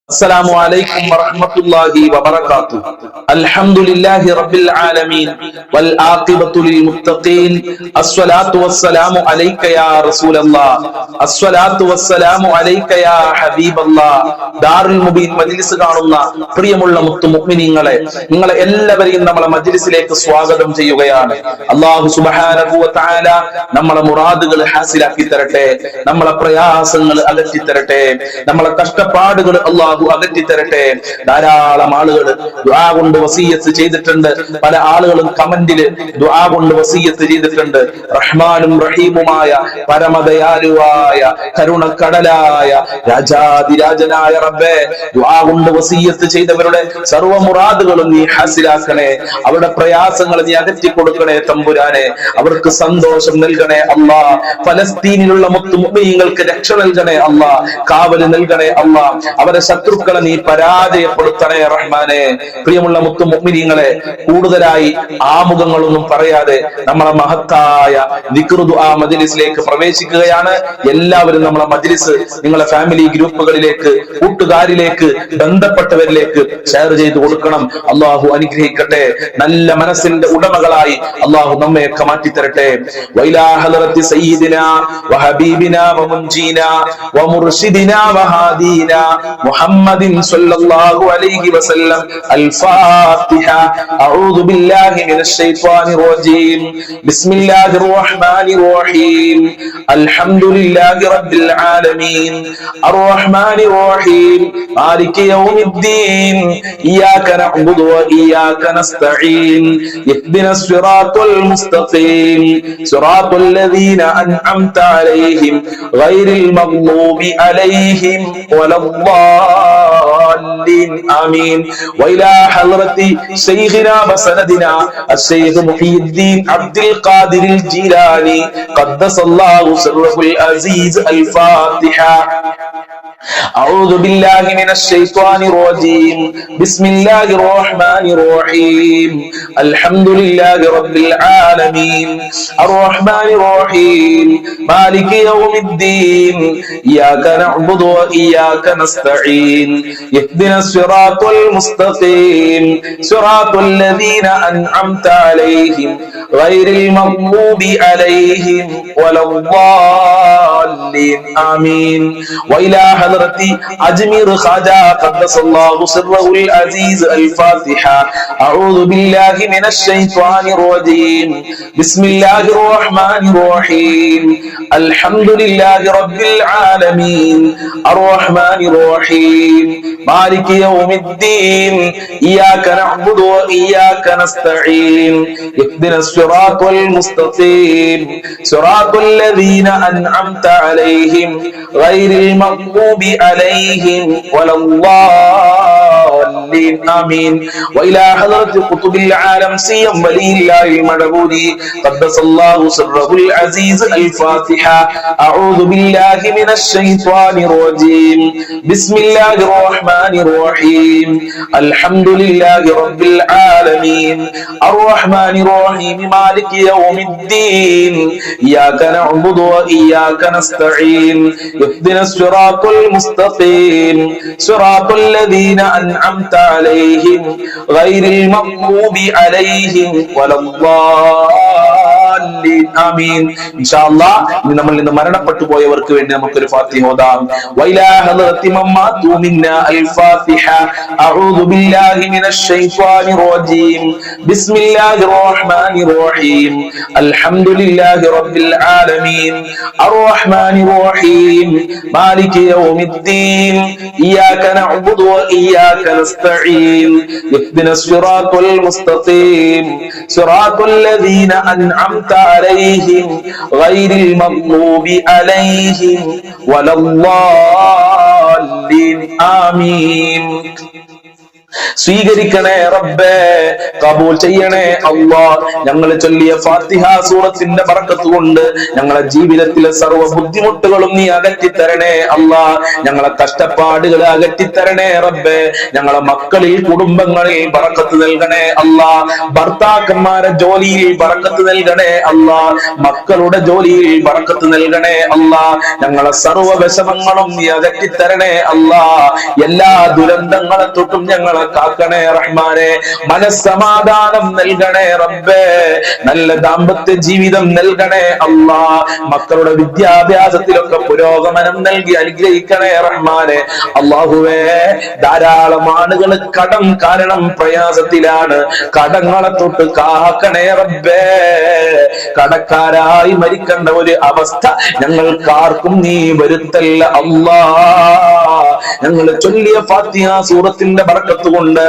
السلام عليكم ورحمة الله وبركاته. الحمد لله رب العالمين والعاقبة للمتقين. الصلاة والسلام عليك يا رسول الله. الصلاة والسلام عليك يا حبيب الله. ദാറുൽ മുബീൻ മജ്ലിസ് കാണുന്ന പ്രിയമുള്ള മുത്തു മുഅ്മിനീങ്ങളെ, നിങ്ങളെ എല്ലാവരെയും നമ്മളെ മജ്ലിസിലേക്ക് സ്വാഗതം ചെയ്യുകയാണ്. അല്ലാഹു സുബ്ഹാനഹു വ തആല നമ്മളെ മുറാദുകൾ ഹാസിലാക്കി തരട്ടെ, നമ്മളെ പ്രയാസങ്ങൾ അകറ്റി തരട്ടെ, നമ്മളെ കഷ്ടപ്പാടുകൾ അല്ലാഹു അകറ്റി തരട്ടെ. ധാരാളം ആളുകൾ ദുആ കൊണ്ട് വസിയ്യത്ത് ചെയ്തിട്ടുണ്ട്. പല ആളുകളും കമന്റില് ദുആ കൊണ്ട് വസിയ്യത്ത് ചെയ്തിട്ടുണ്ട്. റഹ്മാനും റഹീമുമായ പരമദയാലുവായ കരുണക്കടലായ രാജാതിരാജനായ റബ്ബേ, ദുആ കൊണ്ട് വസിയ്യത്ത് ചെയ്തവരുടെ സർവ്വ മുറാദുകളും നീ ഹാസിലാക്കണേ. അവരുടെ പ്രയാസങ്ങൾ നീ അകറ്റി കൊടുക്കണേ തമ്പുരാനെ. അവർക്ക് സന്തോഷം നൽകണേ അല്ലാ. ഫലസ്തീനിലുള്ള മുത്തു മുഅ്മിനീങ്ങൾക്ക് രക്ഷ നൽകണേ അല്ലാ. കാവല് നൽകണേ അല്ലാ. അവരെ ശത്രുക്കളെ നീ പരാജയപ്പെടുത്തണേ റഹ്മാനെ. പ്രിയമുള്ള മുത്തു മുഅ്മിനീങ്ങളെ, കൂടുതലായി ആമുഖങ്ങളൊന്നും പറയാതെ നമ്മളെ മഹത്തായ ദിക്ർ ദുആ മജ്ലിസിലേക്ക് പ്രവേശിക്കുകയാണ്. എല്ലാവരും നമ്മളെ മജ്ലിസ് നിങ്ങളെ ഫാമിലി ഗ്രൂപ്പുകളിലേക്ക്, കൂട്ടുകാരിലേക്ക്, ബന്ധപ്പെട്ടവരിലേക്ക് ഷെയർ ചെയ്തു കൊടുക്കണം. അല്ലാഹു അനുഗ്രഹിക്കട്ടെ. നല്ല മനസ്സിന്റെ ഉടമകളായി അല്ലാഹു നമ്മയൊക്കെ മാറ്റിത്തരട്ടെ. വൈലാ ഹളറത്തി സയ്യിദിനാ വഹബീബിനാ വമുൻജീനാ വമുർശിദിനാ വഹാദീനാ മുഹമ്മദിൻ സ്വല്ലല്ലാഹു അലൈഹി വസല്ലം. അൽ-ഫാത്തിഹ. അഊദു ബില്ലാഹി മിനശ് ശൈത്വാനിർ റജീം. ബിസ്മില്ലാഹിർ റഹ്മാനിർ റഹീം. അൽഹംദുലില്ലാഹി റബ്ബിൽ ആലമീൻ. അർ-റഹ്മാനിർ റഹീം. മാലികി യൗമിദ്ദീൻ. ഇയ്യാക നഅ്ബുദു വ ഇയ്യാക നസ്തഈൻ. ഇഹ്ദിനസ് സിറാത്തൽ മുസ്തഖീം. സിറാത്തൽ ലദീന അൻഅംത അലൈഹിം ഗൈറിൽ മഗ്ദൂബി അലൈഹിം വലദ്ദാല്ലിൻ. ആമീൻ. വഇലാ ഹളറത്തി ശൈഖിനാ വസനദിനാ അശ്ശൈഖ് മുഹീദ്ദീൻ അബ്ദുൽ ഖാദിറിൽ ജീലാനി ഖദ്ദസല്ലാഹു സിർറഹുൽ അസീസ്. അൽ-ഫാത്തിഹ. أعوذ بالله من الشيطان الرجيم. بسم الله الرحمن الرحيم. الحمد لله رب العالمين. الرحمن الرحيم. مالك يوم الدين. إياك نعبد وإياك نستعين. اهدنا الصراط المستقيم. صراط الذين أنعمت عليهم غير المغضوب عليهم ولا الضالين. آمين. وإلى حضرة أجمير خواجة قدس الله سره العزيز. الفاتحة. أعوذ بالله من الشيطان الرجيم. بسم الله الرحمن الرحيم. الحمد لله رب العالمين. الرحمن الرحيم. مالك يوم الدين. إياك نعبد وإياك نستعين. اهدنا الصراط المستقيم. صراط الذين أنعمت عليهم غير المغضوب عليهم ولا الضالين. آمين. وإلى حضرة قطب العالم سيم ولي الله المعبودي قدس الله سره العزيز. الفاتحة. أعوذ بالله من الشيطان الرجيم. بسم الله الرحمن الرحيم. الحمد لله رب العالمين. الرحمن الرحيم. مالك يوم الدين. إياك نعبد وإياك نستعين. اهدنا الصراط المستقيم. صراط الذين أنعمت عليهم غير المغضوب عليهم ولا الضالين. آمين. إن شاء الله നമ്മൾ ഇന്ന് മരണപ്പെട്ടു പോയവർക്ക് വേണ്ടി നമുക്കൊരു ഫാത്തിഹ ഓതാം. വൈലാ ഹളറത്തി മമ്മാതു മിന്നാ. അൽ-ഫാത്തിഹ. അഊദു ബില്ലാഹി മിനശ് ശൈത്വാനിർ റജീം. ബിസ്മില്ലാഹിർ റഹ്മാനിർ റഹീം. അൽഹംദുലില്ലാഹി റബ്ബിൽ ആലമീൻ. അർ-റഹ്മാനിർ റഹീം. മാലികി യൗമിദ്ദീൻ. ഇയ്യാക നഅ്ബുദു വ ഇയ്യാക നസ്തഈൻ. ഇഹ്ദിനസ് സിറാത്തൽ മുസ്തഖീം. സിറാത്തൽ ലദീന അൻഅംത അലൈഹിം ഗൈറിൽ മഗ്ദൂബി അലൈഹിം വലദ്ദാല്ലിൻ. ആമീൻ. സ്വീകരിക്കണേ റബ്ബേ, കബൂൽ ചെയ്യണേ അല്ലാഹ്. ഞങ്ങൾ ചൊല്ലിയ ഫാത്തിഹ സൂറത്തിന്റെ ബറക്കത്ത് കൊണ്ട് ഞങ്ങളെ ജീവിതത്തിലെ സർവ്വ ബുദ്ധിമുട്ടുകളും നീ അകറ്റിത്തരണേ അല്ലാഹ്. ഞങ്ങളെ കഷ്ടപ്പാടുകൾ അകറ്റിത്തരണേ റബ്ബേ. ഞങ്ങളെ മക്കളിൽ കുടുംബങ്ങളിൽ ബറക്കത്ത് നൽകണേ അല്ലാഹ്. ഭർത്താക്കന്മാരെ ജോലിയിൽ ബറക്കത്ത് നൽകണേ അല്ലാഹ്. മക്കളുടെ ജോലിയിൽ ബറക്കത്ത് നൽകണേ അല്ലാഹ്. ഞങ്ങളെ സർവ്വ വിഷമങ്ങളും നീ അകറ്റിത്തരണേ അല്ലാഹ്. എല്ലാ ദുരന്തങ്ങളെ തൊട്ടും ഞങ്ങളെ കാക്കണേ റഹ്മാനെ. മനസ്സമാധാനം നൽകണേ റബ്ബേ. നല്ല ദാമ്പത്യ ജീവിതം നൽകണേ അല്ലാഹ്. മക്കളുടെ വിദ്യാഭ്യാസത്തിലൊക്കെ പുരോഗമനം നൽകി അനുഗ്രഹിക്കണേ റഹ്മാനെ. അല്ലാഹുവേ, ധാരാളം ആളുകൾ കടം കാരണം പ്രയാസത്തിലാണ്. കടങ്ങളെ തൊട്ട് കാക്കണേ റബ്ബേ. കടക്കാരായി മരിക്കേണ്ട ഒരു അവസ്ഥ ഞങ്ങൾക്കാർക്കും നീ വരുത്തല്ല അല്ലാഹ്. ഞങ്ങൾ ചൊല്ലിയ ഫാത്തിഹ സൂറത്തിന്റെ ബറക്കത്ത് കൊണ്ട്,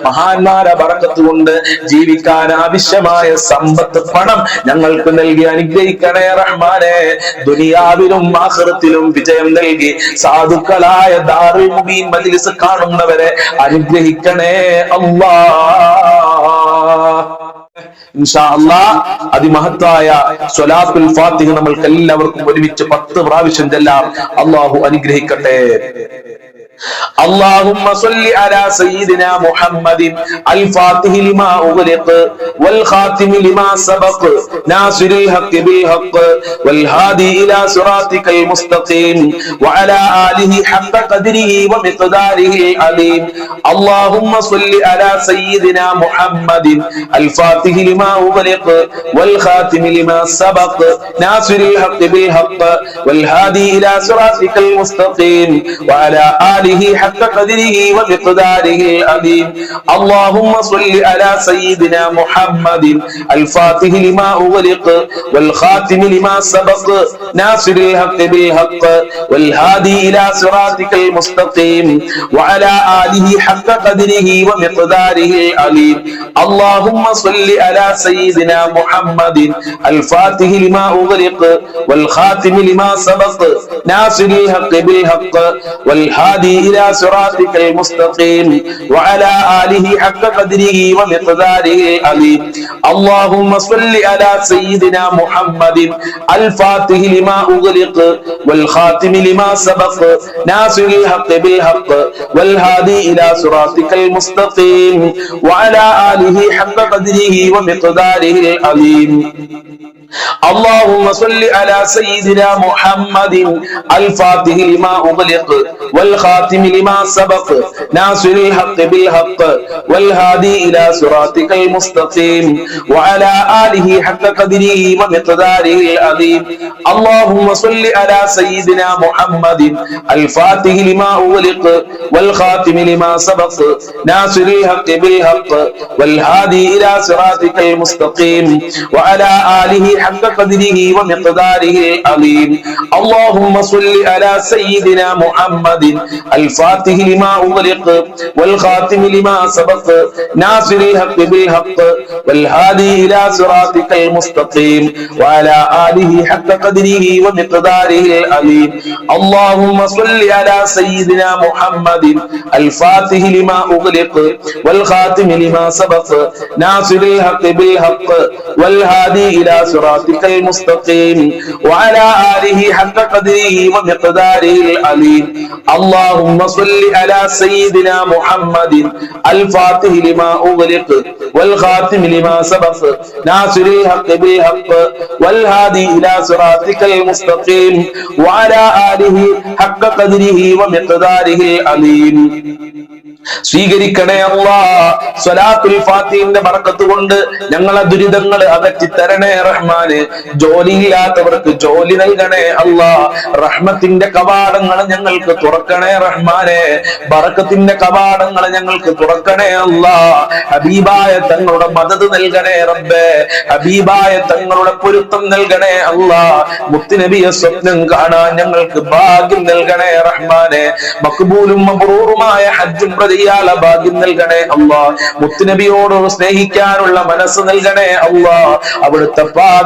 മഹാന്മാരെ ബറക്കത്ത് കൊണ്ട് ജീവിക്കാൻ ആവശ്യമായ സമ്പത്ത്, പണം ഞങ്ങൾക്ക് നൽകി അനുഗ്രഹിക്കണേ റഹ്മാനെ. ദുനിയാവിലും ആഖിറത്തിലും വിജയം നൽകി സാധുക്കളായ ദാറുൽ മുബീൻ മജ്ലിസ് കാണുന്നവരെ അനുഗ്രഹിക്കണേ അല്ലാഹ്. ഇൻഷാ അല്ലാഹ് അതിമഹത്തായ സ്വലാത്തുൽ ഫാത്തിഹ നമ്മൾക്ക് എല്ലാവർക്കും ഒരുമിച്ച് 10 പ്രാവശ്യം ചൊല്ലാം. അല്ലാഹു അനുഗ്രഹിക്കട്ടെ. اللهم صل على سيدنا محمد الفاتح لما أغلق والخاتم لما سبق ناصر الحق بالحق والهادي إلى صراطك المستقيم وعلى آله حق قدره ومقداره العظيم. اللهم صل على سيدنا محمد الفاتح لما أغلق والخاتم لما سبق ناصر الحق بالحق والهادي إلى صراطك المستقيم وعلى آله حق قدره ومقداره العظيم. اللهم صل على سيدنا محمد الفاتح لما أغلق والخاتم لما سبق ناصر الحق بالحق والهادي إلى صراطك المستقيم وعلى آله حق قدره ومقداره العظيم. اللهم صل على سيدنا محمد الفاتح لما أغلق والخاتم لما سبق ناصر الحق بالحق والهادي إلى صراطك المستقيم وعلى آله حق قدره ومقداره العظيم. اللهم صل على سيدنا محمد الفاتح لما أغلق والخاتم لما سبق ناصر الحق بالحق والهادي إلى صراطك المستقيم وعلى آله حق قدره ومقداره العظيم. اللهم صل على سيدنا محمد الفاتح لما أغلق والخاتم لما سبق ناصر الحق بالحق والهادي إلى صراطك المستقيم وعلى آله حق قدره ومقداره العظيم. اللهم صل على سيدنا محمد الفاتح لما أغلق والخاتم لما سبق ناصر الحق بالحق والهادي إلى صراطك المستقيم وعلى آله حق قدره ومقداره العظيم. اللهم صل على سيدنا محمد الفاتح لما أغلق والخاتم لما سبق ناصر الحق بالحق والهادي إلى صراطك المستقيم وعلى آله حق قدره ومقداره العظيم. اللهم صل على سيدنا محمد الفاتح لما أغلق والخاتم لما سبق ناصر الحق بالحق والهادي إلى صراطك المستقيم وعلى آله حق قدره ومقداره العظيم. اللهم صل على سيدنا محمد الفاتح لما أغلق والخاتم لما سبق ناصر الحق بالحق والهادي إلى صراطك المستقيم وعلى آله حق قدره ومقداره العظيم. സ്വീകരിക്കണേ അല്ലാഹ്. സ്വലാത്തുൽ ഫാത്തിഹിന്റെ ബറക്കത്ത് കൊണ്ട് ഞങ്ങളെ ദുരിതങ്ങൾ അകറ്റി തരണേ റഹ്മാനെ. ജോലിയില്ലാത്തവർക്ക് ജോലി നൽകണേ അല്ലാഹ്. റഹ്മത്തിന്റെ കവാടങ്ങൾ ഞങ്ങൾക്ക് തുറക്കണേ റഹ്മാനെ. ബറക്കത്തിന്റെ കവാടങ്ങൾ ഞങ്ങൾക്ക് തുറക്കണേ അല്ലാഹ്. ഹബീബായ തങ്ങളുടെ മദദ് നൽകണേ റബ്ബേ. ഹബീബായ തങ്ങളുടെ പൊരുത്തം നൽകണേ അല്ലാഹ്. മുത്തുനബിയെ സ്വപ്നം കാണാൻ ഞങ്ങൾക്ക് ഭാഗ്യം നൽകണേ റഹ്മാനെ. മഖ്ബൂലും മബ്റൂറുമായ ഹജ്ജും ഭാഗ്യം നൽകണേ അല്ലാഹ്. മുത്തുനബിയോട് സ്നേഹിക്കാനുള്ള മനസ്സ് നൽകണേ അല്ലാഹ്. അവിടുത്തെ പാത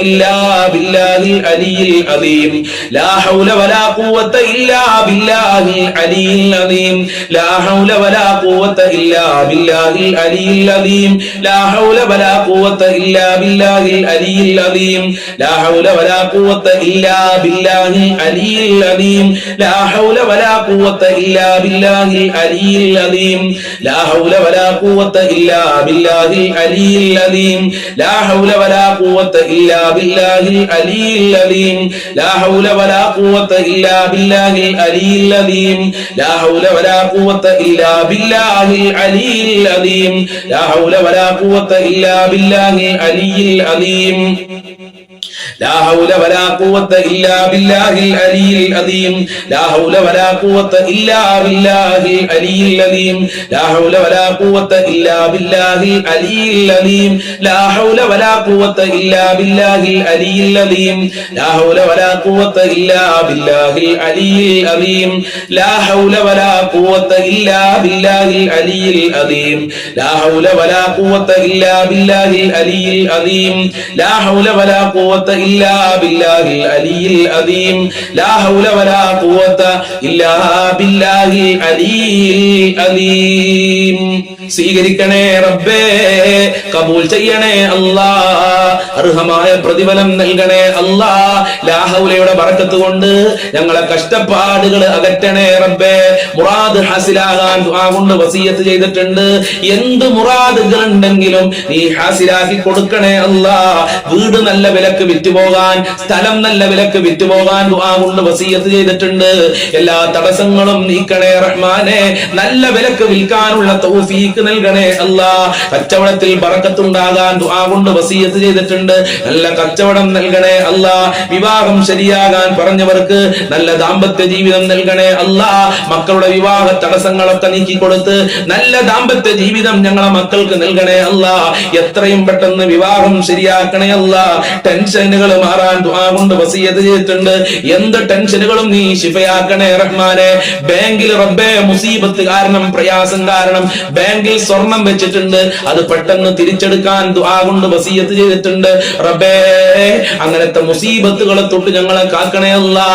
إلا بالله العلي العظيم لا حول ولا قوة إلا بالله العلي العظيم لا حول ولا قوة إلا بالله العلي العظيم لا حول ولا قوة إلا بالله العلي العظيم لا حول ولا قوة إلا بالله العلي العظيم لا حول ولا قوة إلا بالله العلي العظيم لا حول ولا قوة إلا بالله العلي العظيم لا حول ولا قوة إلا بالله العلي العظيم لا حول ولا قوة إلا بالله العلي العظيم لا حول ولا قوة إلا بالله العلي العظيم لا حول ولا قوة إلا بالله العلي العظيم لا حول ولا قوة إلا بالله العلي العظيم لا حول ولا قوة إلا بالله العلي العظيم لا حول ولا قوة إلا بالله العلي العظيم لا حول ولا قوة إلا بالله العلي العظيم لا حول ولا قوة إلا بالله العلي العظيم لا حول ولا قوة إلا بالله العلي العظيم لا حول ولا قوة إلا بالله العلي العظيم لا حول ولا قوة إلا بالله العلي العظيم لا حول ولا قوة إلا بالله العلي العظيم സ്വീകരിക്കണേ റബ്ബേ കബൂൽ ചെയ്യണേ അല്ലാ അർഹമായ പ്രതിഫലം നൽകണേ അല്ലാ ലാ ഹൗലയുടെ ബറക്കത്ത് കൊണ്ട് ഞങ്ങളെ കഷ്ടപ്പാടുകൾ അകറ്റണേ റബ്ബേ മുറാദ് ഹാസിലാകാൻ ദുആ കൊണ്ട് വസിയത്ത് ചെയ്തിട്ടുണ്ട് എന്ത് മുറാദുകൾ ഉണ്ടെങ്കിലും നീ ഹാസിലാക്കി കൊടുക്കണേ അല്ലാ വീട് നല്ല വിലക്ക് വിറ്റുപോകാൻ സ്ഥലം നല്ല വിലക്ക് വിറ്റുപോകാൻ ദുആ കൊണ്ട് വസിയത്ത് ചെയ്തിട്ടുണ്ട് എല്ലാ തടസ്സങ്ങളും നീക്കണേ റഹ്മാനെ നല്ല വിലക്ക് വിൽക്കാനുള്ള തൗഫീഖ് നൽകണേ അല്ലാ കച്ചവടത്തിൽ ബറക്കത്തുണ്ടാകാൻ ദുആ കൊണ്ട് വസിയത്ത് ചെയ്തിട്ടുണ്ട് നല്ല കച്ചവടം നൽകണേ അല്ലാ വിവാഹം ശരിയാകാൻ പറഞ്ഞവർക്ക് നല്ല ദാമ്പത്യ ജീവിതം നൽകണേ അല്ലാ മക്കളുടെ വിവാഹ തടസ്സങ്ങളൊക്കെ നീക്കി കൊടുത്ത് നല്ല ദാമ്പത്യ ജീവിതം ഞങ്ങളെ മക്കൾക്ക് നൽകണേ അല്ലാ എത്രയും പെട്ടെന്ന് വിവാഹം ശരിയാക്കണേ അല്ലാ ടെൻഷനുകൾ മാറാൻ ദുആ കൊണ്ട് വസിയത്ത് ചെയ്തിട്ടുണ്ട് എന്ത് ടെൻഷനുകളും നീ ശിഫയാക്കണേ റഹ്മാനെ ബാങ്കിൽ റബ്ബേ മുസീബത്ത് കാരണം പ്രയാസം കാരണം ബാങ്കിൽ സ്വർണം വെച്ചിട്ടുണ്ട് അത് പെട്ടെന്ന് തിരിച്ചെടുക്കാൻ ദുആ കൊണ്ട് വസിയത്ത് ചെയ്തിട്ടുണ്ട് റബ്ബേ അങ്ങനത്തെ മുസീബത്തുകളെ തൊട്ട് ഞങ്ങളെ കാക്കണേ അല്ലാ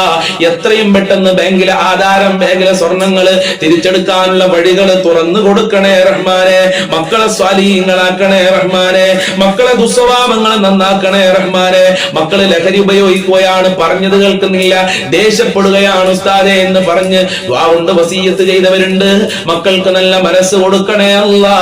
എത്രയും പെട്ടെന്ന് ബാങ്കിലെ ആധാരം ബാങ്കിലെ സ്വർണങ്ങള് തിരിച്ചെടുക്കാനുള്ള വഴികൾ തുറന്നു കൊടുക്കണേ റഹ്മാനെ മക്കളെ സ്വാലീഹങ്ങളാക്കണേ റഹ്മാനെ മക്കളെ ദുസ്വഭാവങ്ങൾ നന്നാക്കണേ റഹ്മാനെ മക്കള് ലഹരി ഉപയോഗിക്കുകയാണ് പറഞ്ഞത് കേൾക്കുന്നില്ല ദേഷ്യപ്പെടുകയാണ് ഉസ്താദേ എന്ന് പറഞ്ഞ് ദുആ കൊണ്ട് വസിയത്ത് ചെയ്തവരുണ്ട് മക്കൾക്ക് നല്ല മനസ്സ് കൊടുക്കണേ അല്ലാ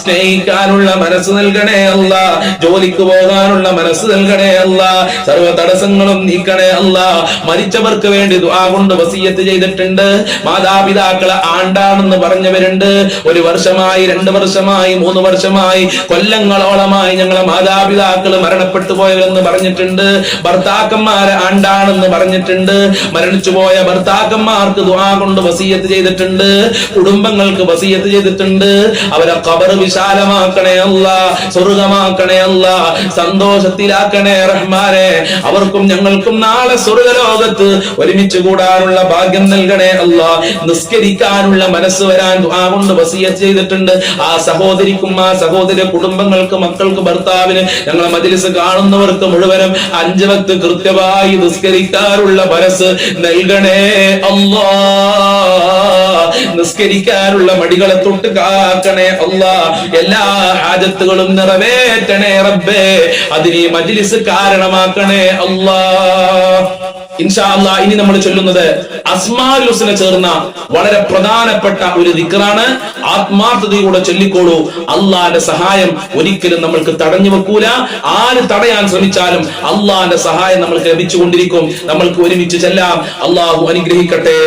സ്നേഹിക്കാനുള്ള മനസ്സ് നൽകണേ അല്ലാ ജോലിക്ക് പോകാനുള്ള മനസ്സ് നൽകണേ അല്ലാ സർവ്വ തടസ്സങ്ങളും നീക്കണേ അല്ലാ മരിച്ചവർക്ക് വേണ്ടി ദുആ കൊണ്ട് വസിയത്ത് ചെയ്തിട്ടുണ്ട് മാതാപിതാക്കളെ ആണ്ടാണെന്ന് പറഞ്ഞവരുണ്ട് 1 വർഷമായി 2 വർഷമായി 3 വർഷമായി കൊല്ലങ്ങളോളമായി ഞങ്ങളെ മാതാപിതാക്കൾ മരണപ്പെട്ടു പോയവരെന്ന് പറഞ്ഞിട്ടുണ്ട് ഭർത്താക്കന്മാരെ ആണ്ടാണെന്ന് പറഞ്ഞിട്ടുണ്ട് മരണിച്ചുപോയ ഭർത്താക്കന്മാർക്ക് ദുആ കൊണ്ട് വസിയത്ത് ചെയ്തിട്ടുണ്ട് കുടുംബങ്ങൾക്ക് വസിയത്ത് ചെയ്തിട്ടുണ്ട് അവരെ ഖബർ വിശാലമാക്കണേ അല്ലാ സ്വർഗ്ഗമാക്കണേ അല്ലാ സന്തോഷത്തിലാക്കണേ റഹ്മാനെ അവർക്കും ഞങ്ങൾക്കും നാളെ സ്വർഗ്ഗലോകത്ത് ഒരുമിച്ച് കൂടാനുള്ള ഭാഗ്യം നൽകണേ അല്ലാ നിസ്കരിക്കാനുള്ള മനസ്സ് വരാൻ ദുആ കൊണ്ട് വസിയത്ത് ചെയ്തിട്ടുണ്ട് ആ സഹോദരിക്കും ആ സഹോദര കുടുംബങ്ങൾക്ക് മക്കൾക്ക് ഭർത്താവിന് ഞങ്ങളെ മജ്‌ലിസ് കാണുന്നവർക്ക് മുഴുവനും 5 വക്ത് കൃത്യമായി നിസ്കരിക്കാനുള്ള മനസ്സ് നൽകണേ അല്ലാ നിസ്കരിക്കാനുള്ള മടികളെ തൊട്ട് കാക്കണേ അല്ലാ എല്ലാ ഹാജത്തുകളും നിറവേറ്റണേ റബ്ബേ അതിന് ഈ മജ്‌ലിസ് കാരണമാക്കണേ അല്ലാ ഇൻഷാ അല്ലാഹ് ഇനി നമ്മൾ ചൊല്ലുന്നത് അസ്മാഉൽ ഹുസ്ന ചേർന്ന വളരെ പ്രധാനപ്പെട്ട ഒരു ദിക്റാണ് ആത്മാർത്ഥതയോടെ ചൊല്ലിക്കോളൂ അല്ലാഹുവിന്റെ സഹായം ഒരിക്കലും നമ്മൾക്ക് തടഞ്ഞു വെക്കൂല ആര് തടയാൻ ശ്രമിച്ചാലും അല്ലാഹുവിന്റെ സഹായം നമ്മൾക്ക് ലഭിച്ചുകൊണ്ടിരിക്കും നമ്മൾക്ക് ഒരുമിച്ച് ചെല്ലാം അല്ലാഹു അനുഗ്രഹിക്കട്ടെ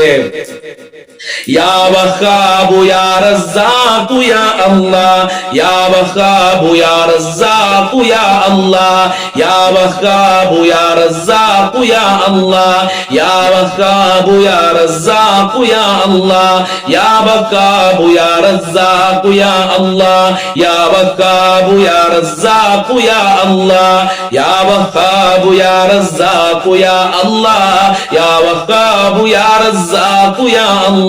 يا وهاب يا رزاق يا الله يا وهاب يا رزاق يا الله يا وهاب يا رزاق يا الله يا وهاب يا رزاق يا الله يا وهاب يا رزاق يا الله يا وهاب يا رزاق يا الله يا وهاب يا رزاق يا الله يا وهاب يا رزاق يا الله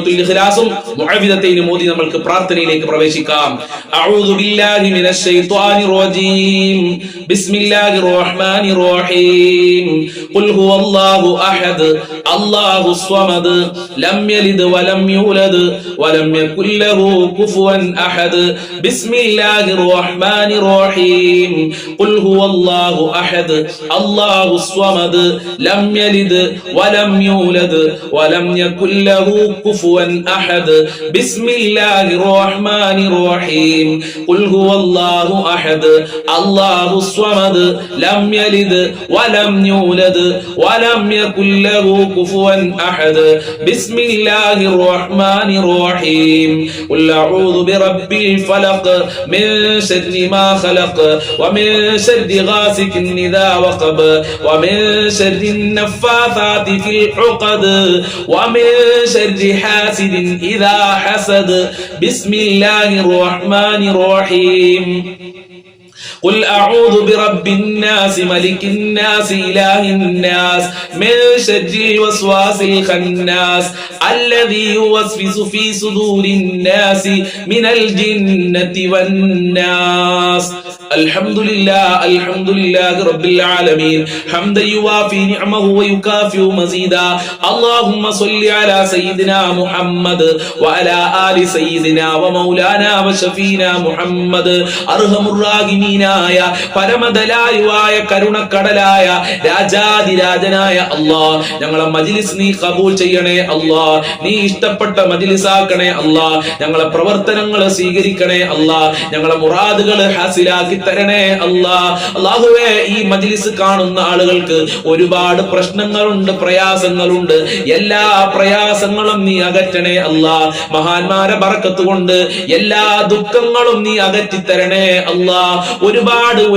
സൂറത്തുൽ ഇഖ്ലാസും മുഅവ്വിദത്തൈനും ഓതി നമുക്ക് പ്രാർത്ഥനയിലേക്ക് പ്രവേശിക്കാം. അഊദു ബില്ലാഹി മിനശ് ശൈത്വാനിർ റജീം. ബിസ്മില്ലാഹിർ റഹ്മാനിർ റഹീം. ഖുൽ ഹുവല്ലാഹു അഹദ് അല്ലാഹുസ് സ്വമദ് ലം യലിദ് വലം യൂലദ് വലം യകുൽ ലഹു കുഫുവൻ അഹദ്. ബിസ്മില്ലാഹിർ റഹ്മാനിർ റഹീം. ഖുൽ ഹുവല്ലാഹു അഹദ് അല്ലാഹുസ് സ്വമദ് ലം യലിദ് വലം യൂലദ് വലം യകുൽ ലഹു കുഫുവൻ അഹദ്. ബിസ്മില്ലാഹിർ റഹ്മാനിർ റഹീം. ഖുൽ ഹുവല്ലാഹു അഹദ് അല്ലാഹുസ് സ്വമദ് ലം യലിദ് വലം യൂലദ് വലം യകുൽ ലഹു കുഫുവൻ അഹദ്. ബിസ്മില്ലാഹിർ റഹ്മാനിർ റഹീം. ഖുൽ അഊദു ബിറബ്ബിൽ ഫലഖ് മിൻ ശർരി മാ ഖലഖ് വമിൻ ശർരി ഗാസികിൻ ഇദാ വഖബ് വമിൻ ശർരി നഫ്ഫാഥാതി ഫിൽ ഉഖദ് വമിൻ ശർരി ഹാസിദിൻ ഇദാ ഹസദ്. ബിസ്മില്ലാഹിർ റഹ്മാനിർ റഹീം. قل أعوذ برب الناس ملك الناس إله الناس من شر الوسواس الخناس الذي يوسوس في صدور الناس من الجنة والناس. الحمد لله رب العالمين حمدا يوافي نعمه ويكافئ مزيدا. اللهم صل على سيدنا محمد وعلى آل سيدنا ومولانا وشفينا محمد. أرحم الراحمين പരമദയാലുവായ കരുണക്കടലായ രാജാതിരാജനായ അല്ലാഹ്, ഞങ്ങളെ മജ്ലിസ് നീ ഖബൂൽ ചെയ്യണേ അല്ലാഹ്. നീ ഇഷ്ടപ്പെട്ട മജ്ലിസാക്കണേ അല്ലാഹ്. ഞങ്ങളെ പ്രവർത്തനങ്ങൾ സ്വീകരിക്കണേ അല്ലാഹ്. ഞങ്ങളെ മുറാദുകൾ ഹാസിലാക്കി തരണേ അല്ലാഹ്. അല്ലാഹുവേ, ഈ മജ്ലിസ് കാണുന്ന ആളുകൾക്ക് ഒരുപാട് പ്രശ്നങ്ങളുണ്ട്, പ്രയാസങ്ങളുണ്ട്. എല്ലാ പ്രയാസങ്ങളും നീ അകറ്റണേ അല്ലാഹ്. മഹാന്മാരെ ബർക്കത്ത് കൊണ്ട് എല്ലാ ദുഃഖങ്ങളും നീ അകറ്റി തരണേ അല്ലാഹ്.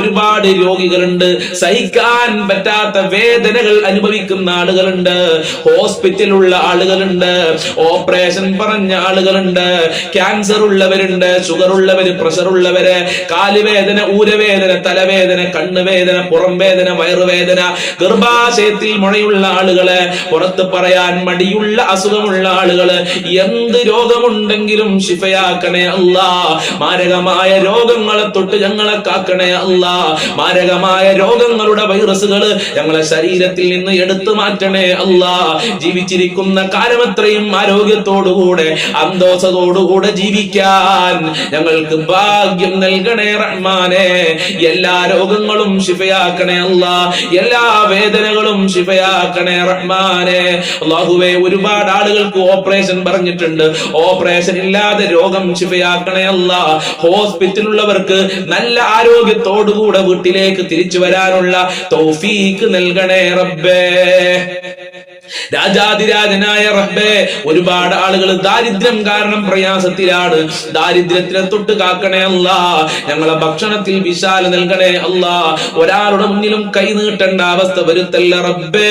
ഒരുപാട് രോഗികളുണ്ട്, സഹിക്കാൻ പറ്റാത്ത വേദനകൾ അനുഭവിക്കുന്ന ആളുകളുണ്ട്, ഹോസ്പിറ്റലുള്ള ആളുകളുണ്ട്, ഓപ്പറേഷൻ പറഞ്ഞ ആളുകളുണ്ട്, ക്യാൻസർ ഉള്ളവരുണ്ട്, ഷുഗർ ഉള്ളവര്, പ്രഷർ ഉള്ളവര്, കാലുവേദന, ഊരവേദന, തലവേദന, കണ്ണുവേദന, പുറം വേദന, വയറുവേദന, ഗർഭാശയത്തിൽ മുഴയുള്ള ആളുകള്, പുറത്ത് പറയാൻ മടിയുള്ള അസുഖമുള്ള ആളുകള്, എന്ത് രോഗമുണ്ടെങ്കിലും ശിഫയാക്കണേ അല്ലാ. മാരകമായ രോഗങ്ങളെ തൊട്ട് ഞങ്ങളെ കാക്കണേ അല്ലാ. മാരകമായ രോഗങ്ങളുടെ വൈറസുകള് ഞങ്ങളെ ശരീരത്തിൽ നിന്ന് എടുത്തു മാറ്റണേ അല്ലാ. ജീവിച്ചിരിക്കുന്ന കാലമത്രയും ആരോഗ്യത്തോടുകൂടെ അന്തോഷത്തോടുകൂടെ ജീവിക്കാൻ ഞങ്ങൾക്ക് ഭാഗ്യം നൽകണേ റഹ്മാനെ. എല്ലാ രോഗങ്ങളും ശിഫയാക്കണേ അല്ലാ. എല്ലാ വേദനകളും ശിഫയാക്കണേ റഹ്മാനെ. അല്ലാഹുവേ, ഒരുപാട് ആളുകൾക്ക് ഓപ്പറേഷൻ പറഞ്ഞിട്ടുണ്ട്, ഓപ്പറേഷൻ ഇല്ലാതെ രോഗം ശിഫയാക്കണേ അല്ലാ. ഹോസ്പിറ്റലുള്ളവർക്ക് നല്ല ആരോഗ്യത്തോടുകൂടെ വീട്ടിലേക്ക് തിരിച്ചു വരാനുള്ള തൗഫീക്ക് നൽകണേ റബ്ബേ. രാജാതിരാജനായ റബ്ബേ, ഒരുപാട് ആളുകൾ ദാരിദ്ര്യം കാരണം പ്രയാസത്തിലാണ്. ദാരിദ്ര്യത്തിനെ തൊട്ട് കാക്കണേ അല്ലാ. ഞങ്ങളെ ഭക്ഷണത്തിൽ വിശാല നൽകണേ അല്ലാ. ഒരാളുടെ മുന്നിലും കൈ നീട്ടേണ്ട അവസ്ഥ വരുത്തല്ല റബ്ബേ.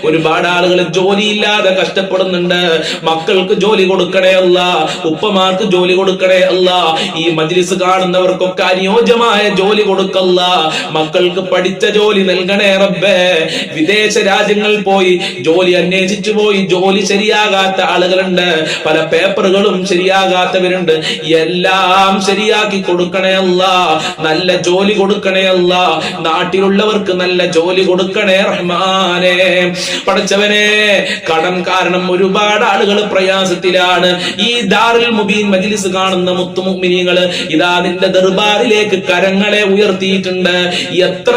ഒരുപാട് ആളുകൾ ജോലിയില്ലാതെ കഷ്ടപ്പെടുന്നുണ്ട്. മക്കൾക്ക് ജോലി കൊടുക്കണേ അല്ലാ. ഉപ്പമാർക്ക് ജോലി കൊടുക്കണേ അല്ലാ. ഈ മജ്ലിസ് കാണുന്നവർക്കൊക്കെ അനുയോജ്യമായ ജോലി കൊടുക്കല്ല. മക്കൾക്ക് പഠിച്ച ജോലി നൽകണേ റബ്ബേ. വിദേശ രാജ്യങ്ങളിൽ പോയി ജോലി അന്വേഷിച്ചു പോയി ജോലി ശരിയാകാത്ത ആളുകളുണ്ട്, പല പേപ്പറുകളും ശരിയാകാത്തവരുണ്ട്. എല്ലാം ശരിയാക്കി കൊടുക്കണേ അല്ലാ. നല്ല ജോലി കൊടുക്കണേ അല്ലാ. നാട്ടിലുള്ളവർക്ക് നല്ല ജോലി കൊടുക്കണേ റഹ്മാനെ. പടച്ചവനെ, കടം കാരണം ഒരുപാട് ആളുകൾ പ്രയാസത്തിലാണ്. ഈ ദാറുൽ മുബീൻ മജ്ലിസ് കാണുന്ന മുത്തുമുഅ്മിനീങ്ങള് ഇതാ നിന്റെ ദർബാറിലേക്ക് കരങ്ങളെ ഉയർത്തിയിട്ടുണ്ട്. എത്ര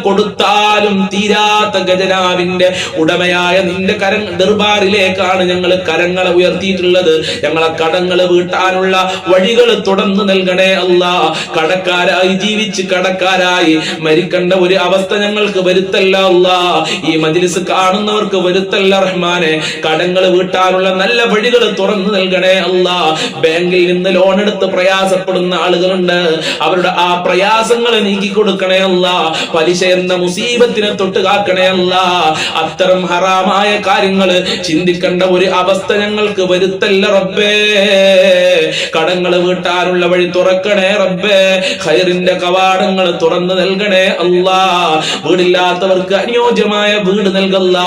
കൊടുത്താലും തീരാത്ത ഖജനാവിന്റെ ഉടമയായ നിന്റെ ദർബാറിലേക്കാണ് ഞങ്ങൾ കരങ്ങളെ ഉയർത്തിയിട്ടുള്ളത്. ഞങ്ങളെ കടങ്ങള് വീട്ടാനുള്ള വഴികൾ തുറന്നു നൽകണേ അല്ലാ. കടക്കാരായി ജീവിച്ച് കടക്കാരായി മരിക്കേണ്ട ഒരു അവസ്ഥ ഞങ്ങൾക്ക് വരുത്തല്ല അല്ലാ. ഈ മജ്ലിസ് കാണുന്നവർക്ക് വരുത്തല്ല റഹ്മാനെ. കടങ്ങൾ വീട്ടാനുള്ള നല്ല വഴികൾ തുറന്നു നൽകണേ അല്ലാ. ബാങ്കിൽ നിന്ന് ലോൺ എടുത്ത് പ്രയാസപ്പെടുന്ന ആളുകളുണ്ട്, അവരുടെ ആ പ്രയാസങ്ങൾ നീക്കി കൊടുക്കണേ അല്ലാ. പലിശ എന്ന മുസീബത്തിനെ തൊട്ട് കാക്കണേ അല്ലാ. അത്തരം ഹറാമായ കാര്യങ്ങള് ചിന്തിക്കേണ്ട ഒരു അവസ്ഥ ഞങ്ങൾക്ക് വരുത്തല്ല റബ്ബേ. കടങ്ങള് വീട്ടാനുള്ള വഴി തുറക്കണേ റബ്ബേ. ഖൈറിന്റെ കവാടങ്ങൾ തുറന്നു നൽകണേ അല്ലാ. വീടില്ലാത്തവർക്ക് അനുയോജ്യമായ വീട് നൽകല്ല,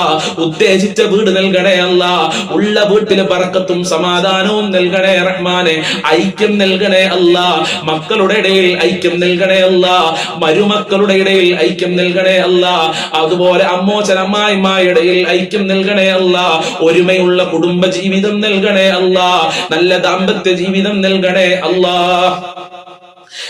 ഉദ്ദേശിച്ച വീട് നൽകണേ അല്ലാ. ഉള്ള വീട്ടില് ബർക്കത്തും സമാധാനവും നൽകണേ റഹ്മാനെ. ഐക്യം നൽകണേ അല്ലാ. മക്കളുടെ ഇടയിൽ ഐക്യം നൽകണേ അല്ലാ. മരുമക്കളുടെ ഇടയിൽ ഐക്യം നൽകണേ അല്ലാ. അതുപോലെ അമ്മോച്ചനമ്മായിമാരുടെ ഇടയിൽ ഐക്യം നൽകണേ അല്ലാ. ഒരുമയുള്ള കുടുംബ ജീവിതം നൽകണേ അല്ലാ. നല്ല ദാമ്പത്യ ജീവിതം നൽകണേ അല്ലാ.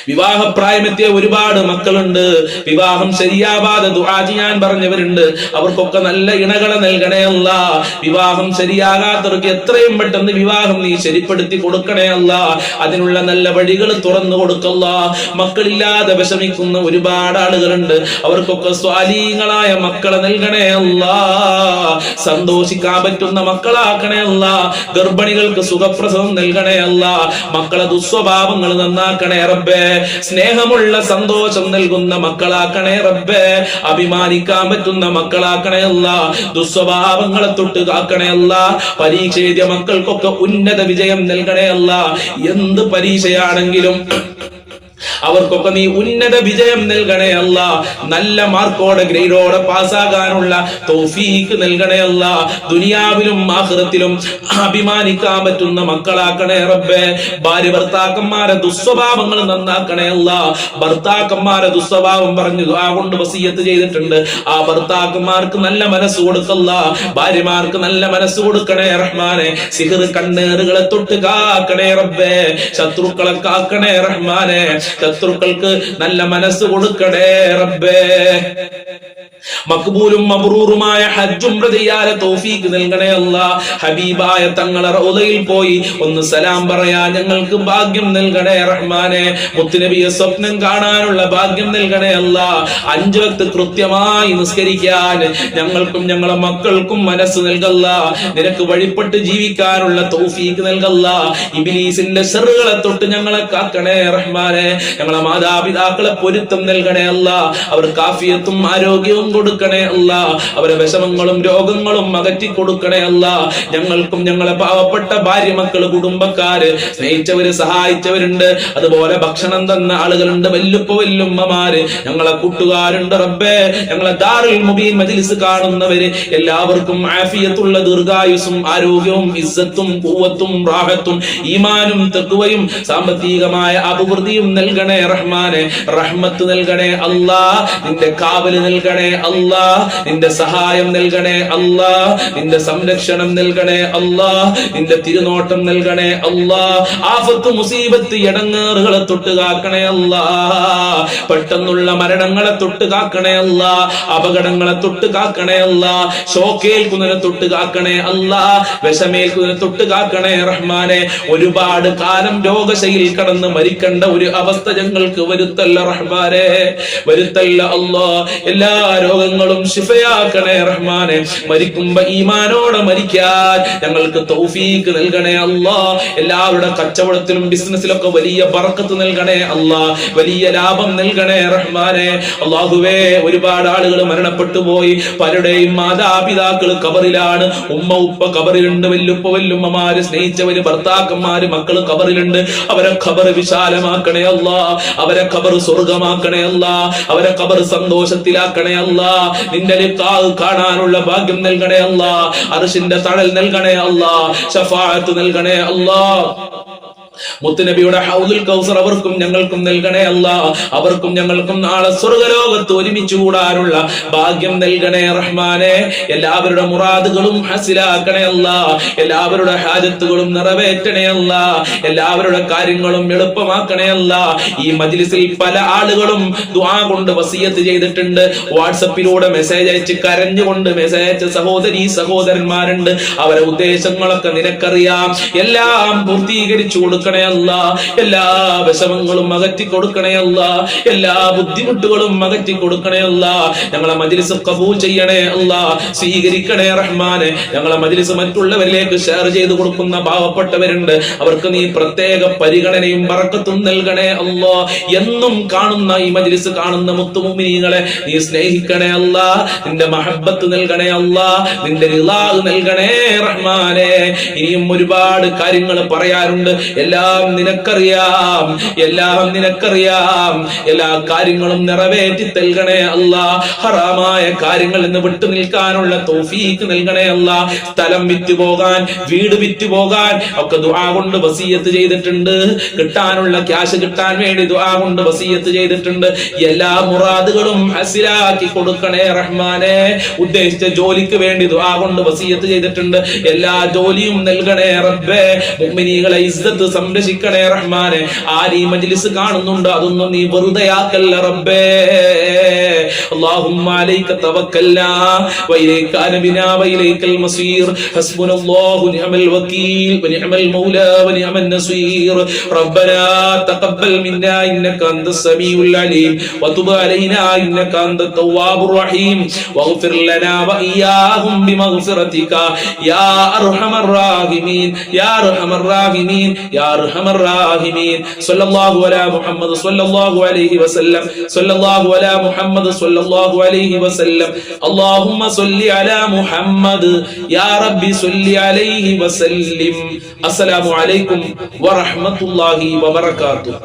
വിവാഹപ്രായമെത്തിയ ഒരുപാട് മക്കളുണ്ട്. വിവാഹം ശരിയാവാതെ ദുആ ചെയ്യാൻ പറഞ്ഞവരുണ്ട്. അവർക്കൊക്കെ നല്ല ഇണകളെ നൽകണേ അല്ലാ. വിവാഹം ശരിയാകാത്തവർക്ക് എത്രയും പെട്ടെന്ന് വിവാഹം നീ ശരിപ്പെടുത്തി കൊടുക്കണേ അല്ലാ. അതിനുള്ള നല്ല വഴികൾ തുറന്നു കൊടുക്കല്ല. മക്കളില്ലാതെ വിഷമിക്കുന്ന ഒരുപാട് ആളുകളുണ്ട്. അവർക്കൊക്കെ സ്വാലീങ്ങളായ മക്കളെ നൽകണേ അല്ലാ. സന്തോഷിക്കാൻ പറ്റുന്ന മക്കളാക്കണേ അല്ലാ. ഗർഭിണികൾക്ക് സുഖപ്രസവം നൽകണേ അല്ലാ. മക്കളെ ദുസ്വഭാവങ്ങൾ നന്നാക്കണേ റബ്ബേ. സ്നേഹമുള്ള സന്തോഷം നൽകുന്ന മക്കളാക്കണേ റബ്ബേ. അഭിമാനിക്കാൻ പറ്റുന്ന മക്കളാക്കണേ അല്ലാ. ദുസ്വഭാവങ്ങളെ തൊട്ട് കാക്കണേ അല്ലാ. പരീക്ഷ എഴുതിയ മക്കൾക്കൊക്കെ ഉന്നത വിജയം നൽകണേ അല്ലാ. എന്ത് പരീക്ഷയാണെങ്കിലും അവർക്കൊക്കെ നീ ഉന്നത വിജയം നൽകണേ അല്ലാ. നല്ല മാർക്കോടെ ഗ്രേഡോടെ പാസ്സാകാനുള്ള തൗഫീഖ് നൽകണേ അല്ലാ. ദുനിയാവിലും ആഖിറത്തിലും അഭിമാനിക്കാൻ പറ്റുന്ന മക്കളാക്കണേ റബ്ബേ. ഭാര്യ ഭർത്താക്കന്മാരെ ദുസ്വഭാവങ്ങൾ നന്നാക്കണേ അല്ലാ. ഭർത്താക്കന്മാരെ ദുസ്വഭാവം പറഞ്ഞു ദുആ കൊണ്ട് വസിയത്ത് ചെയ്തിട്ടുണ്ട്. ആ ഭർത്താക്കന്മാർക്ക് നല്ല മനസ്സ് കൊടുക്കല്ല. ഭാര്യമാർക്ക് നല്ല മനസ്സ് കൊടുക്കണേ റഹ്മാനെ. സിഹ്ർ കണ്ണേറുകളെ തൊട്ട് കാക്കണേ റബ്ബേ. ശത്രുക്കളെ കാക്കണേ റഹ്മാനെ. ശത്രുക്കൾക്ക് നല്ല മനസ്സ് കൊടുക്കണേ റബ്ബേ. മഖ്ബൂലും മബ്റൂറുമായ ഹജ്ജും ചെയ്യാൻ തൗഫീഖ് നൽകണേ അല്ലാ. ഹബീബായ തങ്ങളെ റൗളയിൽ പോയി ഒന്ന് സലാം പറയാൻ ഞങ്ങൾക്ക് ഭാഗ്യം നൽകണേ റഹ്മാനെ. മുത്തുനബിയെ സ്വപ്നം കാണാനുള്ള ഭാഗ്യം നൽകണേ അല്ലാ. 5 വക്ത് കൃത്യമായി നിസ്കരിക്കാൻ ഞങ്ങൾക്കും ഞങ്ങളെ മക്കൾക്കും മനസ്സ് നൽകല്ല. നിനക്ക് വഴിപ്പെട്ട് ജീവിക്കാനുള്ള തൗഫീഖ് നൽകല്ല. ഇബ്ലീസിന്റെ ശർറുകളെ തൊട്ട് ഞങ്ങളെ കാക്കണേ റഹ്മാനെ. ഞങ്ങളെ മാതാപിതാക്കളെ പൊരുത്തം നൽകണേ അല്ലാ. അവർക്ക് ആഫിയത്തും ആരോഗ്യവും കൊടുക്കണേ അല്ലാ. അവരെ വിഷമങ്ങളും രോഗങ്ങളും അകറ്റി കൊടുക്കണേ അല്ലാ. ഞങ്ങൾക്കും ഞങ്ങളെ പാവപ്പെട്ട ഭാര്യ മക്കള് കുടുംബക്കാര് സ്നേഹിച്ചവര് സഹായിച്ചവരുണ്ട്. അതുപോലെ ഭക്ഷണം തന്ന ആളുകളുണ്ട്. വല്ലുപ്പ വല്ലുമ്മമാര് ഞങ്ങളെ കൂട്ടുകാരുണ്ട് റബ്ബേ. ഞങ്ങളെ ദാറുൽ മുബീൻ മജ്ലിസ് കാണുന്നവര് എല്ലാവർക്കും ആഫിയത്തുള്ള ദീർഘായുസും ആരോഗ്യവും ഇസ്സത്തും ഖുവ്വത്തും റാഹത്തും ഈമാനും തഖ്വയും സാമ്പത്തികമായ അഭിവൃദ്ധിയും നൽകണേ റഹ്മാനെ. റഹ്മത്ത് നൽകണേ അല്ലാ. നിന്റെ കാവല് നൽകണേ അല്ലാ. നിന്റെ സഹായം നൽകണേ അല്ലാ. നിന്റെ സംരക്ഷണം നൽകണേ അല്ലാ. നിന്റെ തിരുനോട്ടം നൽകണേ അല്ലാ. ആഫത്ത് മുസീബത്ത് ഇടങ്ങേറുകളെ തൊട്ട് കാക്കണേ അല്ലാ. പെട്ടെന്നുള്ള മരണങ്ങളെ തൊട്ട് കാക്കണേ അല്ലാ. അപകടങ്ങളെ തൊട്ട് കാക്കണേ അല്ലാ. ഷോക്കേൽക്കുന്നതിനെ തൊട്ട് കാക്കണേ അല്ലാ. വിഷമേൽക്കുന്നതിനെ തൊട്ട് കാക്കണേ റഹ്മാനെ. ഒരുപാട് കാലം രോഗശൈലിയിൽ കടന്ന് മരിക്കേണ്ട ഒരു അവസ്ഥ ഞങ്ങൾക്ക് വരുത്തല്ല റഹ്മാനെ. വരുത്തല്ല അല്ലാ. എല്ലാ രോഗങ്ങളും ശിഫയാക്കണേ റഹ്മാനെ. മരിക്കുമ്പോ ഈമാനോടെ മരിക്കാൻ ഞങ്ങൾക്ക് തൗഫീഖ് നൽകണേ അല്ലാ. എല്ലാവരുടെ കച്ചവടത്തിലും ബിസിനസ്സിലൊക്കെ വലിയ ബർക്കത്ത് നൽകണേ അല്ലാ. വലിയ ലാഭം നൽകണേ റഹ്മാനെ. അല്ലാഹുവേ, ഒരുപാട് ആളുകൾ മരണപ്പെട്ടു പോയി. പലരുടെയും മാതാപിതാക്കൾ ഖബറിലാണ്. ഉമ്മ ഉപ്പ ഖബറിലുണ്ട്. വല്ലുപ്പ വല്ലുമ്മമാര് സ്നേഹിച്ചവര് ഭർത്താക്കന്മാര് മക്കള് ഖബറിലുണ്ട്. അവരെ ഖബർ വിശാലമാക്കണേ അല്ലാ. അവരെ ഖബർ സ്വർഗമാക്കണേ അല്ലാ. അവരെ ഖബർ സന്തോഷത്തിലാക്കണേ അല്ലാ. നിന്റെ ലിഖാഹ് കാണാനുള്ള ഭാഗ്യം നൽകണേ അല്ലാ. അർശിന്റെ തണൽ നൽകണേ അല്ലാ. ശഫാഅത്ത് നൽകണേ അല്ലാ. മുത്തുനബിയുടെ ഹൗദുൽ കൗസർ അവർക്കും ഞങ്ങൾക്കും നൽകണേ അല്ലാ. അവർക്കും ഞങ്ങൾക്കും നാളെ സ്വർഗ്ഗലോകത്ത് ഒരുമിച്ച് കൂടാനുള്ള ഭാഗ്യം നൽകണേ റഹ്മാനെ. എല്ലാവരുടെ മുറാദുകളും ഹസിലാക്കണേ അല്ലാ. എല്ലാവരുടെ ഹാജത്തുകളും നിറവേറ്റണേ അല്ലാ. എല്ലാവരുടെ കാര്യങ്ങളും എളുപ്പമാക്കണേ അല്ലാ. ഈ മജ്ലിസിൽ പല ആളുകളും ദുആ കൊണ്ട് വസിയത്ത് ചെയ്തിട്ടുണ്ട്. വാട്സപ്പിലൂടെ മെസ്സേജ് അയച്ച് കരഞ്ഞുകൊണ്ട് മെസ്സേജ് അയച്ച സഹോദരീ സഹോദരന്മാരുണ്ട്. അവരെ ഉദ്ദേശങ്ങളൊക്കെ നിനക്കറിയാം. എല്ലാം പൂർത്തീകരിച്ചു കൊടുക്കണം കൊടുക്കണേ അല്ല, എല്ലാ വിഷമങ്ങളും അകറ്റി കൊടുക്കണേ അല്ല, എല്ലാ ബുദ്ധിമുട്ടുകളും അകറ്റി കൊടുക്കണേ അല്ല. ഞങ്ങളെ മജ്‌ലിസ് ഖബൂൽ ചെയ്യണേ അല്ല, സ്വീകരിക്കണേ റഹ്മാനെ. ഞങ്ങളെ മജ്‌ലിസ് മറ്റുള്ളവരിലേക്ക് ഷെയർ ചെയ്തു കൊടുക്കുന്ന പാവപ്പെട്ടവരുണ്ട്, അവർക്ക് നീ പ്രത്യേക പരിഗണനയും ബറക്കത്തും നൽകണേ അല്ലാ. എന്നും കാണുന്ന ഈ മജ്‌ലിസ് കാണുന്ന മുത്തുമുഅ്മിനീങ്ങളെ നീ സ്നേഹിക്കണേ അല്ലാ, നിന്റെ മഹബ്ബത്ത് നൽകണേ അല്ലാ, നിന്റെ റിളാ നൽകണേ റഹ്മാനെ. ഇനിയും ഒരുപാട് കാര്യങ്ങൾ പറയാറുണ്ട്, എല്ലാം നിനക്കറിയാം, എല്ലാം നിനക്കറിയാം. എല്ലാ കാര്യങ്ങളും നിറവേറ്റി നൽകണേ അല്ലാ. ഹറാമായ കാര്യങ്ങളിൽ നിന്ന് വിട്ടു നിൽക്കാനുള്ള തൗഫീഖ് നൽകണേ അല്ലാ. സ്ഥലം വിറ്റുപോകാൻ, വീട് വിറ്റുപോകാൻ ഒക്കെ ദുആ കൊണ്ട് വസിയത്ത് ചെയ്തിട്ടുണ്ട്. കിട്ടാനുള്ള ക്യാഷ് കിട്ടാൻ വേണ്ടി ദുആ കൊണ്ട് വസിയത്ത് ചെയ്തിട്ടുണ്ട്. എല്ലാ മുറാദുകളും ഹസിലാക്കി കൊടുക്കണേ റഹ്മാനെ. ഉദ്ദേശിച്ച ജോലിക്ക് വേണ്ടി ദുആ കൊണ്ട് വസിയത്ത് ചെയ്തിട്ടുണ്ട്. എല്ലാ ജോലിയും നൽകണേ റബ്ബേ. മുഅ്മിനീകളെ ഇസ്സത്ത് സംരക്ഷിക്കണേ റഹ്മാനെ. ആരീ മജ്‌ലിസ് കാണുന്നുണ്ട്, അതൊന്നും നീ വെറുതെയാക്കല്ല റബ്ബേ. اللهم عليك توكلنا وإليك أنبنا وإليك المصير حسبنا الله ونعم الوكيل ونعم المولى ونعم النصير ربنا تقبل منا إنك أنت السميع العليم وتب علينا إنك أنت التواب الرحيم واغفر لنا وإياهم بمغفرتك يا أرحم الراحمين يا أرحم الراحمين يا أرحم الراحمين صلى الله على محمد صلى الله عليه وسلم صلى الله على محمد صلى الله عليه وسلم اللهم صل على محمد يا ربي صل عليه وسلم. السلام عليكم ورحمة الله وبركاته.